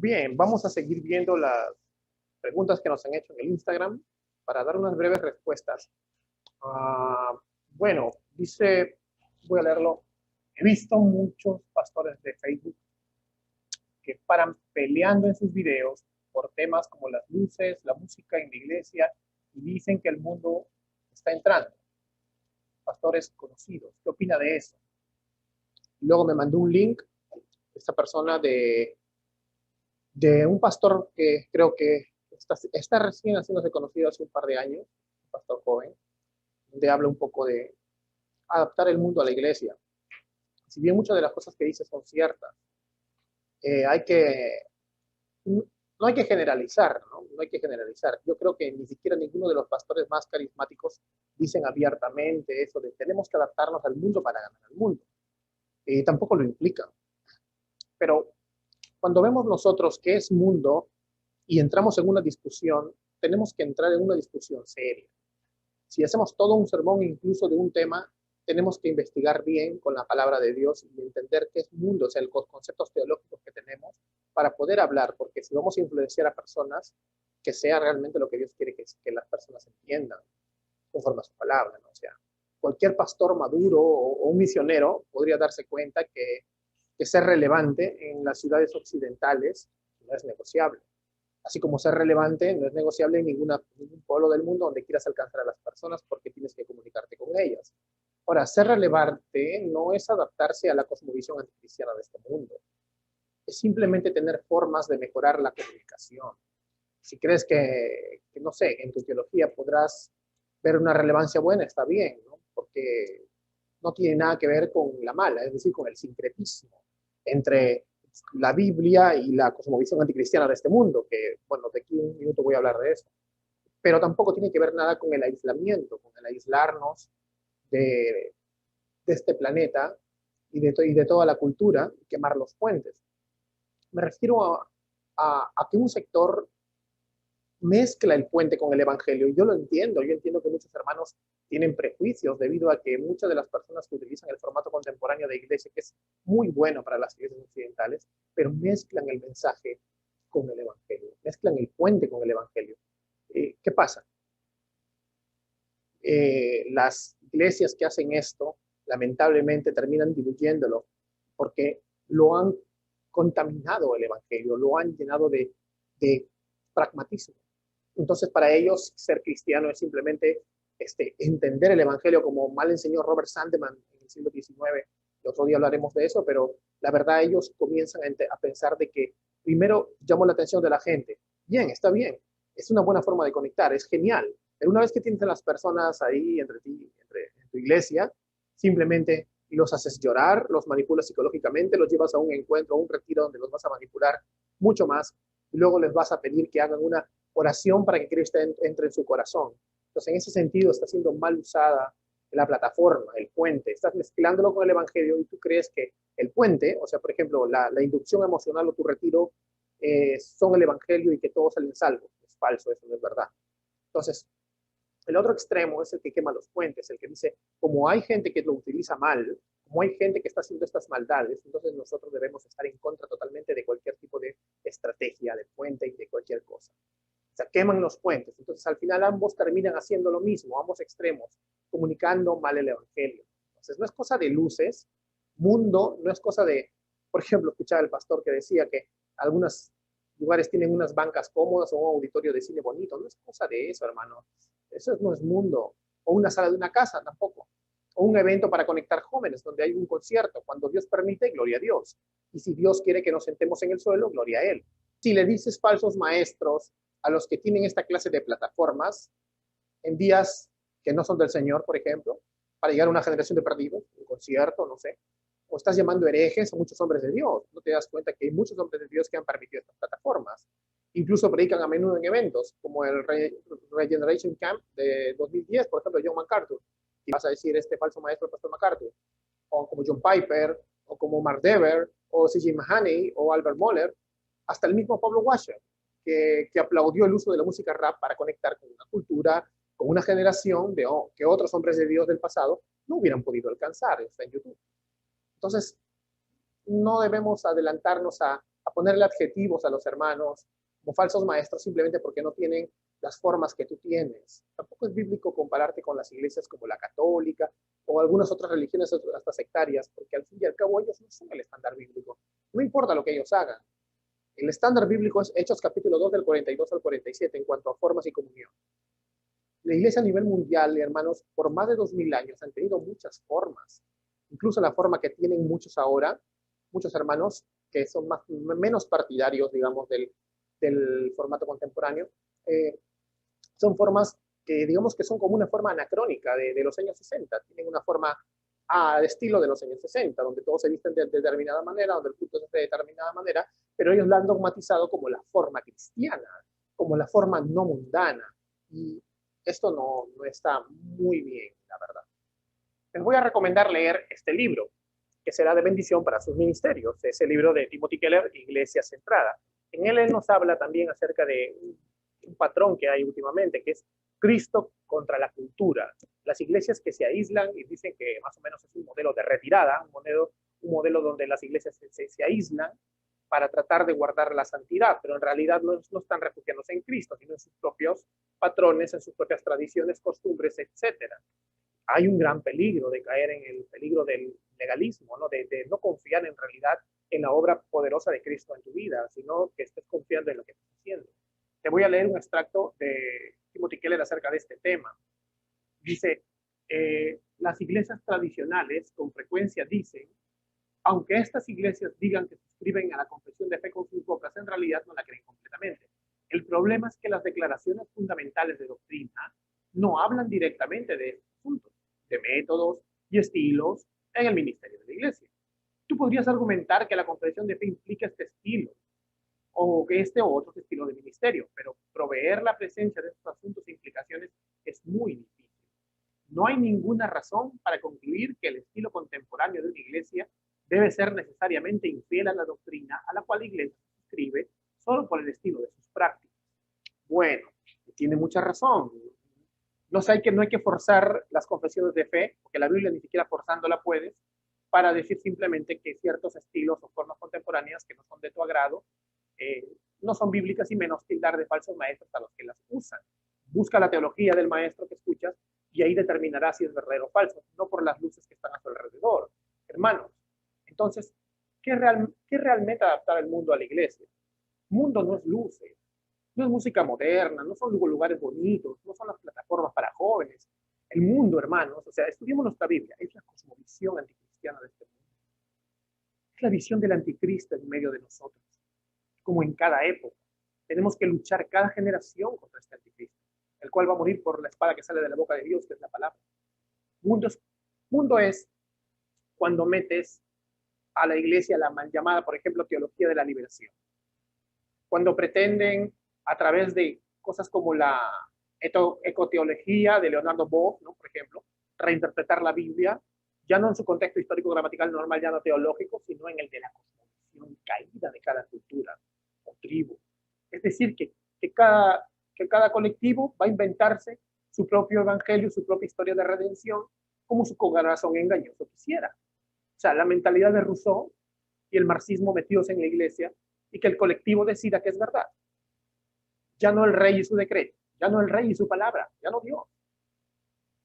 Bien, vamos a seguir viendo las preguntas que nos han hecho en el Instagram para dar unas breves respuestas. Bueno, dice, voy a leerlo. He visto muchos pastores de Facebook que paran peleando en sus videos por temas como las luces, la música en la iglesia y dicen que el mundo está entrando. Pastores conocidos, ¿qué opina de eso? Luego me mandó un link esta persona de un pastor que creo que está recién haciéndose conocido hace un par de años, un pastor joven, donde habla un poco de adaptar el mundo a la iglesia. Si bien muchas de las cosas que dice son ciertas, hay que, no hay que generalizar, ¿no? No hay que generalizar. Yo creo que ni siquiera ninguno de los pastores más carismáticos dicen abiertamente eso de tenemos que adaptarnos al mundo para ganar al mundo. Tampoco lo implican. Pero cuando vemos nosotros qué es mundo y entramos en una discusión, tenemos que entrar en una discusión seria. Si hacemos todo un sermón incluso de un tema, tenemos que investigar bien con la palabra de Dios y entender qué es mundo, o sea, los conceptos teológicos que tenemos para poder hablar, porque si vamos a influenciar a personas, que sea realmente lo que Dios quiere que las personas entiendan conforme a su palabra, ¿no? O sea, cualquier pastor maduro o un misionero podría darse cuenta que ser relevante en las ciudades occidentales no es negociable. Así como ser relevante no es negociable en ningún pueblo del mundo donde quieras alcanzar a las personas porque tienes que comunicarte con ellas. Ahora, ser relevante no es adaptarse a la cosmovisión anticristiana de este mundo. Es simplemente tener formas de mejorar la comunicación. Si crees que no sé, en tu teología podrás ver una relevancia buena, está bien, ¿no? Porque no tiene nada que ver con la mala, es decir, con el sincretismo entre la Biblia y la cosmovisión anticristiana de este mundo, que, bueno, de aquí un minuto voy a hablar de eso. Pero tampoco tiene que ver nada con el aislamiento, con el aislarnos de este planeta y de toda la cultura y quemar los puentes. Me refiero a que un sector mezcla el puente con el evangelio. Y yo entiendo que muchos hermanos tienen prejuicios debido a que muchas de las personas que utilizan el formato contemporáneo de iglesia, que es muy bueno para las iglesias occidentales, pero mezclan el mensaje con el evangelio, mezclan el puente con el evangelio. ¿Qué pasa? Las iglesias que hacen esto, lamentablemente terminan diluyéndolo, porque lo han contaminado el evangelio, lo han llenado de pragmatismo. Entonces, para ellos, ser cristiano es simplemente entender el evangelio como mal enseñó Robert Sandeman en el siglo XIX. El otro día hablaremos de eso, pero la verdad ellos comienzan a pensar de que primero llamó la atención de la gente. Bien, está bien, es una buena forma de conectar, es genial. Pero una vez que tienes a las personas ahí en tu iglesia, simplemente los haces llorar, los manipulas psicológicamente, los llevas a un encuentro, a un retiro donde los vas a manipular mucho más y luego les vas a pedir que hagan una oración para que Cristo entre en su corazón. Entonces, en ese sentido, está siendo mal usada la plataforma, el puente. Estás mezclándolo con el evangelio y tú crees que el puente, o sea, por ejemplo, la inducción emocional o tu retiro son el evangelio y que todos salen salvos. Es falso, eso no es verdad. Entonces, el otro extremo es el que quema los puentes, el que dice, como hay gente que lo utiliza mal, como hay gente que está haciendo estas maldades, entonces nosotros debemos estar en contra totalmente de cualquier tipo de estrategia, de puente y de cualquier cosa. O sea, queman los puentes. Entonces, al final ambos terminan haciendo lo mismo, ambos extremos, comunicando mal el evangelio. Entonces, no es cosa de luces, mundo, no es cosa de, por ejemplo, escuchaba el pastor que decía que algunos lugares tienen unas bancas cómodas o un auditorio de cine bonito. No es cosa de eso, hermano. Eso no es mundo. O una sala de una casa tampoco. O un evento para conectar jóvenes donde hay un concierto. Cuando Dios permite, gloria a Dios. Y si Dios quiere que nos sentemos en el suelo, gloria a Él. Si le dices falsos maestros a los que tienen esta clase de plataformas en días que no son del Señor, por ejemplo, para llegar a una generación de perdidos, un concierto, no sé, o estás llamando herejes a muchos hombres de Dios. No te das cuenta que hay muchos hombres de Dios que han permitido estas plataformas. Incluso predican a menudo en eventos, como el Regeneration Camp de 2010, por ejemplo, John MacArthur. Y vas a decir este falso maestro, el pastor MacArthur. O como John Piper, o como Mark Dever, o C.J. Mahaney, o Albert Moller, hasta el mismo Pablo Washer, que aplaudió el uso de la música rap para conectar con una cultura, con una generación que otros hombres de Dios del pasado no hubieran podido alcanzar. Está en YouTube. Entonces, no debemos adelantarnos a a ponerle adjetivos a los hermanos como falsos maestros simplemente porque no tienen las formas que tú tienes. Tampoco es bíblico compararte con las iglesias como la católica o algunas otras religiones hasta sectarias, porque al fin y al cabo ellos no son el estándar bíblico. No importa lo que ellos hagan. El estándar bíblico es Hechos capítulo 2 del 42 al 47 en cuanto a formas y comunión. La iglesia a nivel mundial, hermanos, por más de 2000 años han tenido muchas formas. Incluso la forma que tienen muchos ahora, muchos hermanos que son menos partidarios, digamos, del formato contemporáneo, son formas que digamos que son como una forma anacrónica de los años 60. Tienen una forma de estilo de los años 60, donde todos se visten de determinada manera, donde el culto es de determinada manera, pero ellos la han dogmatizado como la forma cristiana, como la forma no mundana. Y esto no está muy bien, la verdad. Les voy a recomendar leer este libro, que será de bendición para sus ministerios. Es el libro de Timothy Keller, Iglesia Centrada. En él nos habla también acerca de un patrón que hay últimamente, que es Cristo contra la cultura. Las iglesias que se aíslan y dicen que más o menos es un modelo de retirada, un modelo donde las iglesias se aíslan para tratar de guardar la santidad, pero en realidad no están refugiándose en Cristo, sino en sus propios patrones, en sus propias tradiciones, costumbres, etcétera. Hay un gran peligro de caer en el peligro del legalismo, ¿no? De no confiar en realidad en la obra poderosa de Cristo en tu vida, sino que estés confiando en lo que estás haciendo. Te voy a leer un extracto de Timothy Keller acerca de este tema. Dice, las iglesias tradicionales con frecuencia dicen, aunque estas iglesias digan que suscriben a la confesión de fe con sus bocas, en realidad no la creen completamente. El problema es que las declaraciones fundamentales de doctrina no hablan directamente de estos asuntos, de métodos y estilos en el ministerio de la iglesia. Tú podrías argumentar que la confesión de fe implica este estilo, o que este o otro estilo de ministerio, pero proveer la presencia de estos asuntos e implicaciones es muy difícil. No hay ninguna razón para concluir que el estilo contemporáneo de una iglesia debe ser necesariamente infiel a la doctrina a la cual la iglesia se suscribe solo por el estilo de sus prácticas. Bueno, tiene mucha razón. No hay que forzar las confesiones de fe, porque la Biblia ni siquiera forzándola puedes, para decir simplemente que ciertos estilos o formas contemporáneas que no son de tu agrado no son bíblicas y menos tildar de falsos maestros a los que las usan. Busca la teología del maestro que escuchas y ahí determinará si es verdadero o falso, no por las luces que están a su alrededor. Hermanos, entonces, ¿qué realmente adaptar el mundo a la iglesia? El mundo no es luces, no es música moderna, no son lugares bonitos, no son las plataformas para jóvenes. El mundo, hermanos, o sea, estudiemos nuestra Biblia, es la cosmovisión anticristiana de este mundo. Es la visión del anticristo en medio de nosotros, como en cada época. Tenemos que luchar cada generación contra este anticristo, el cual va a morir por la espada que sale de la boca de Dios, que es la palabra. Mundo es cuando metes a la iglesia la mal llamada, por ejemplo, teología de la liberación. Cuando pretenden, a través de cosas como la ecoteología de Leonardo Boff, ¿no? Por ejemplo, reinterpretar la Biblia, ya no en su contexto histórico gramatical normal, ya no teológico, sino en el de la cosmovisión caída de cada cultura o tribu. Es decir, que cada colectivo va a inventarse su propio evangelio, su propia historia de redención, como su corazón engañoso quisiera. O sea, la mentalidad de Rousseau y el marxismo metidos en la iglesia y que el colectivo decida que es verdad. Ya no el rey y su decreto, ya no el rey y su palabra, ya no Dios.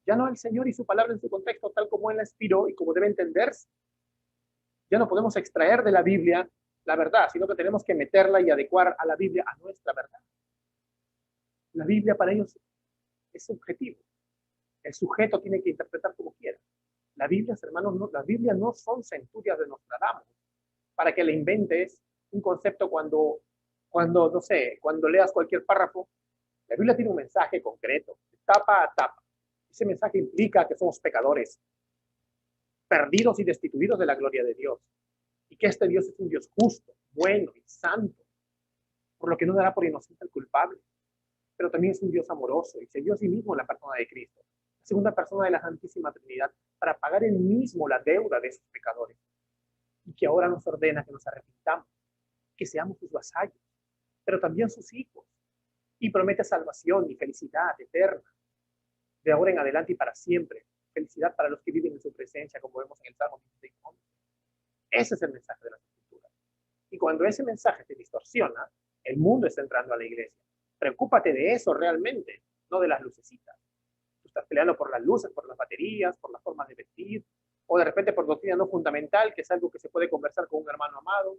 Ya no el Señor y su palabra en su contexto tal como Él la inspiró y como debe entenderse. Ya no podemos extraer de la Biblia la verdad, sino que tenemos que meterla y adecuar a la Biblia a nuestra verdad. La Biblia para ellos es subjetivo. El sujeto tiene que interpretar como quiera. La Biblia, hermanos, las Biblias no son centurias de Nostradamus para que le inventes un concepto cuando, no sé, cuando leas cualquier párrafo. La Biblia tiene un mensaje concreto, de tapa a tapa. Ese mensaje implica que somos pecadores, perdidos y destituidos de la gloria de Dios. Y que este Dios es un Dios justo, bueno y santo, por lo que no dará por inocente al culpable. Pero también es un Dios amoroso y se dio a sí mismo en la persona de Cristo, la segunda persona de la Santísima Trinidad, para pagar él mismo la deuda de esos pecadores. Y que ahora nos ordena que nos arrepintamos, que seamos sus vasallos, pero también sus hijos. Y promete salvación y felicidad eterna, de ahora en adelante y para siempre. Felicidad para los que viven en su presencia, como vemos en el Salmo 26. Ese es el mensaje de la Escritura. Y cuando ese mensaje te distorsiona, el mundo está entrando a la iglesia. Preocúpate de eso realmente, no de las lucecitas. Tú estás peleando por las luces, por las baterías, por las formas de vestir, o de repente por doctrina no fundamental, que es algo que se puede conversar con un hermano amado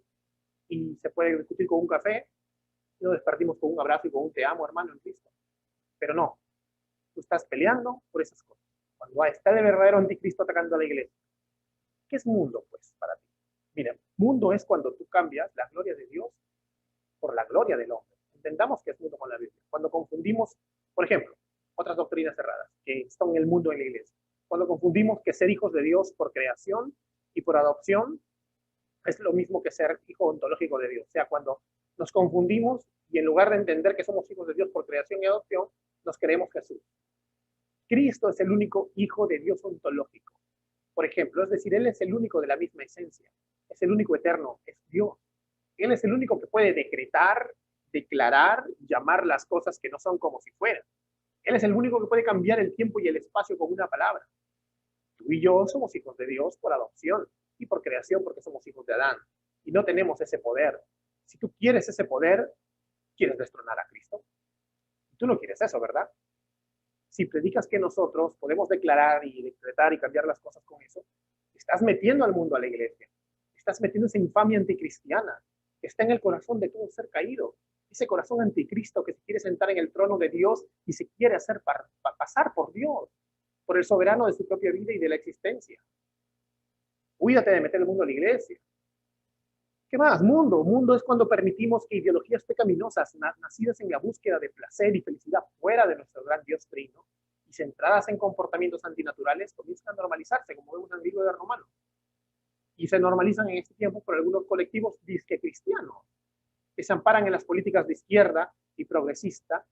y se puede discutir con un café, y nos despartimos con un abrazo y con un te amo, hermano, en Cristo. Pero no, tú estás peleando por esas cosas. Cuando está el verdadero anticristo atacando a la iglesia. ¿Qué es mundo, pues, para ti? Mira, mundo es cuando tú cambias la gloria de Dios por la gloria del hombre. Entendamos que es mundo con la Biblia. Cuando confundimos, por ejemplo, otras doctrinas erradas que son en el mundo en la iglesia. Cuando confundimos que ser hijos de Dios por creación y por adopción es lo mismo que ser hijo ontológico de Dios. O sea, cuando nos confundimos y en lugar de entender que somos hijos de Dios por creación y adopción, nos creemos Jesús. Cristo es el único hijo de Dios ontológico. Por ejemplo, es decir, Él es el único de la misma esencia. Es el único eterno, es Dios. Él es el único que puede decretar, declarar, llamar las cosas que no son como si fueran. Él es el único que puede cambiar el tiempo y el espacio con una palabra. Tú y yo somos hijos de Dios por adopción y por creación porque somos hijos de Adán. Y no tenemos ese poder. Si tú quieres ese poder, quieres destronar a Cristo. Tú no quieres eso, ¿verdad? Si predicas que nosotros podemos declarar y decretar y cambiar las cosas con eso, estás metiendo al mundo a la iglesia. Estás metiendo esa infamia anticristiana que está en el corazón de todo ser caído. Ese corazón anticristo que se quiere sentar en el trono de Dios y se quiere hacer pasar por Dios, por el soberano de su propia vida y de la existencia. Cuídate de meter el mundo a la iglesia. ¿Qué más? Mundo. Mundo es cuando permitimos que ideologías pecaminosas, nacidas en la búsqueda de placer y felicidad fuera de nuestro gran Dios trino y centradas en comportamientos antinaturales, comiencen a normalizarse, como vemos en el libro de Romanos. Y se normalizan en este tiempo por algunos colectivos disque cristianos, que se amparan en las políticas de izquierda y progresista,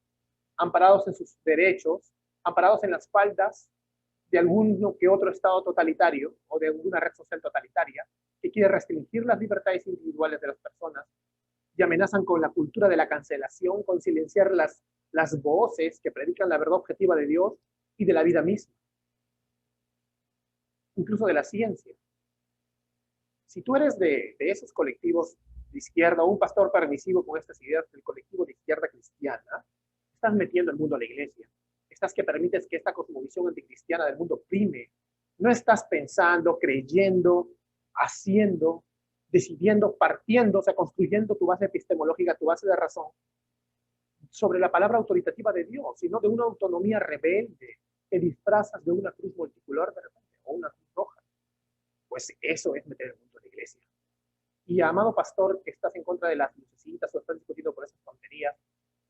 amparados en sus derechos, amparados en las faldas de alguno que otro estado totalitario o de alguna red social totalitaria que quiere restringir las libertades individuales de las personas y amenazan con la cultura de la cancelación, con silenciar las voces que predican la verdad objetiva de Dios y de la vida misma, incluso de la ciencia. Si tú eres de esos colectivos de izquierda o un pastor permisivo con estas ideas del colectivo de izquierda cristiana, estás metiendo el mundo a la iglesia. Estás que permites que esta cosmovisión anticristiana del mundo prime. No estás pensando, creyendo, haciendo, decidiendo, partiendo, o sea, construyendo tu base epistemológica, tu base de razón, sobre la palabra autoritativa de Dios, sino de una autonomía rebelde que disfrazas de una cruz multicolor de repente, o una cruz roja. Pues eso es meter el mundo a la iglesia. Y amado pastor, que estás en contra de las lucecitas o estás discutiendo por esas tonterías,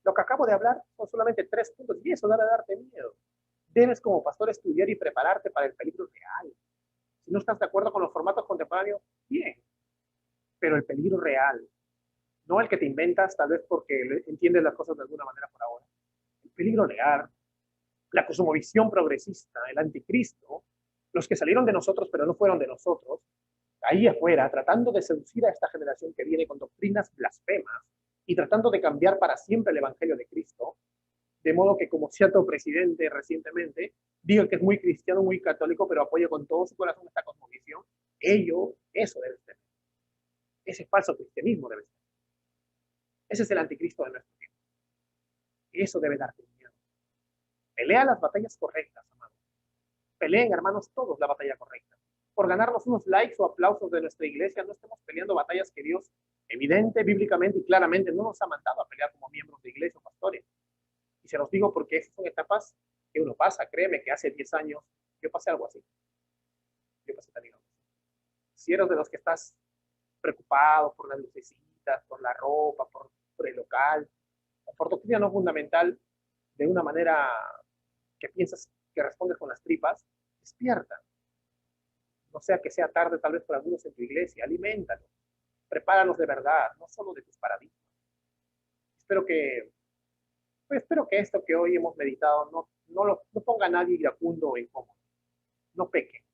lo que acabo de hablar son solamente 3 puntos y eso debe darte miedo. Debes como pastor estudiar y prepararte para el peligro real. Si no estás de acuerdo con los formatos contemporáneos, bien, pero el peligro real, no el que te inventas tal vez porque entiendes las cosas de alguna manera por ahora. El peligro real, la cosmovisión progresista, el anticristo, los que salieron de nosotros pero no fueron de nosotros, ahí afuera, tratando de seducir a esta generación que viene con doctrinas blasfemas y tratando de cambiar para siempre el Evangelio de Cristo, de modo que como cierto presidente recientemente diga que es muy cristiano, muy católico, pero apoya con todo su corazón esta cosmovisión, eso debe ser. Ese falso cristianismo debe ser. Ese es el anticristo de nuestro tiempo. Eso debe darte miedo. Pelea las batallas correctas, amados. Peleen, hermanos, todos la batalla correcta. Por ganarnos unos likes o aplausos de nuestra iglesia, no estemos peleando batallas que Dios, evidente, bíblicamente y claramente, no nos ha mandado a pelear como miembros de iglesia o pastores. Y se los digo porque esas son etapas que uno pasa. Créeme que hace 10 años yo pasé algo así. Yo pasé también algo así. Si eres de los que estás preocupado por las lucecitas, por la ropa, por el local, o por doctrina no fundamental, de una manera que piensas que respondes con las tripas, despierta. No sea que sea tarde tal vez para algunos en tu iglesia, aliméntalos, prepáralos de verdad, no solo de tus paradigmas. Espero que, espero que esto que hoy hemos meditado no ponga a nadie iracundo o incómodo. No peque.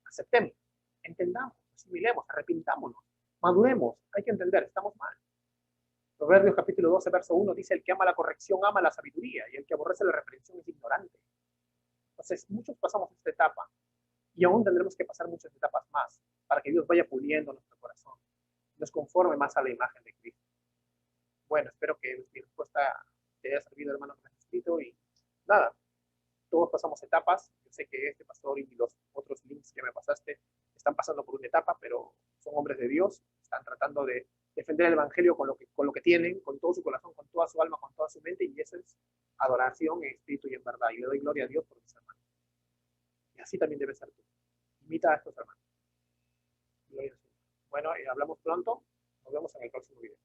Aceptemos, entendamos, asimilemos, arrepintámonos, maduremos. Hay que entender, estamos mal. Proverbios capítulo 12, verso 1 dice: el que ama la corrección ama la sabiduría y el que aborrece la reprensión es ignorante. Entonces, muchos pasamos esta etapa y aún tendremos que pasar muchas etapas más para que Dios vaya puliendo nuestro corazón. nos conforme más a la imagen de Cristo. Bueno, espero que mi respuesta te haya servido, hermano, que me has escrito. Y nada, todos pasamos etapas. Yo sé que este pastor y los otros links que me pasaste están pasando por una etapa, pero son hombres de Dios, están tratando de defender el Evangelio con lo que tienen, con todo su corazón, con toda su alma, con toda su mente, y eso es adoración en espíritu y en verdad. Y le doy gloria a Dios por mis hermanos. Y así también debe ser tú. Imita a estos hermanos. Gloria al Señor. Bueno, hablamos pronto. Nos vemos en el próximo video.